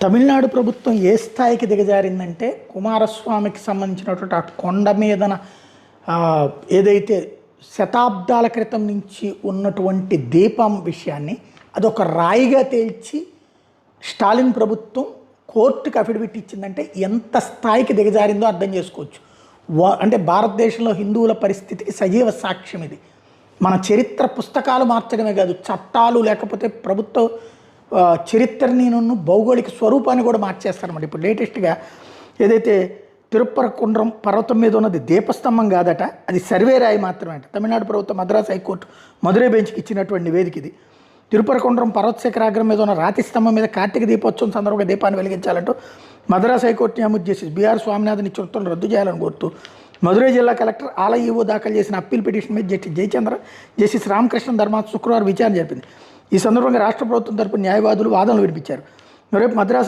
తమిళనాడు ప్రభుత్వం ఏ స్థాయికి దిగజారిందంటే కుమారస్వామికి సంబంధించినటువంటి ఆ కొండ మీదన ఏదైతే శతాబ్దాల క్రితం నుంచి ఉన్నటువంటి దీపం విషయాన్ని అదొక రాయిగా తేల్చి స్టాలిన్ ప్రభుత్వం కోర్టుకి అఫిడవిట్ ఇచ్చిందంటే ఎంత స్థాయికి దిగజారిందో అర్థం చేసుకోవచ్చు. అంటే భారతదేశంలో హిందువుల పరిస్థితికి సజీవ సాక్ష్యం ఇది. మన చరిత్ర పుస్తకాలు మార్చడమే కాదు, చట్టాలు లేకపోతే ప్రభుత్వ చరిత్రని భౌగోళిక స్వరూపాన్ని కూడా మార్చేస్తారన్నమాట. ఇప్పుడు లేటెస్ట్గా ఏదైతే తిరుప్పరకుండ్రం పర్వతం మీద ఉన్నది దీపస్తంభం కాదట, అది సర్వే రాయి మాత్రమే అంట. తమిళనాడు ప్రభుత్వం మద్రాసు హైకోర్టు మధురై బెంచ్కి ఇచ్చినటువంటి నివేదిక ఇది. తిరుపరకుండ్రం పర్వత శిఖరాగ్రం మీద ఉన్న రాతి స్తంభం మీద కార్తీక దీపోత్సవం సందర్భంగా దీపాన్ని వెలిగించాలంటూ మద్రాసు హైకోర్టు న్యాయమూర్తి జస్టిస్ బిఆర్ స్వామినాథన్ ఇచ్చిన ఉత్తర్వులను రద్దు చేయాలని కోరుతూ మధురై జిల్లా కలెక్టర్ ఆలయ ఈవో దాఖలు చేసిన అప్పీల్ పిటిషన్ మీద జస్టిస్ జయచంద్ర, జస్టిస్ రామకృష్ణ ధర్మాసనం శుక్రవారం విచారణ జరిపింది. ఈ సందర్భంగా రాష్ట్ర ప్రభుత్వం తరపున న్యాయవాదులు వాదనలు వినిపించారు. రేపు మద్రాసు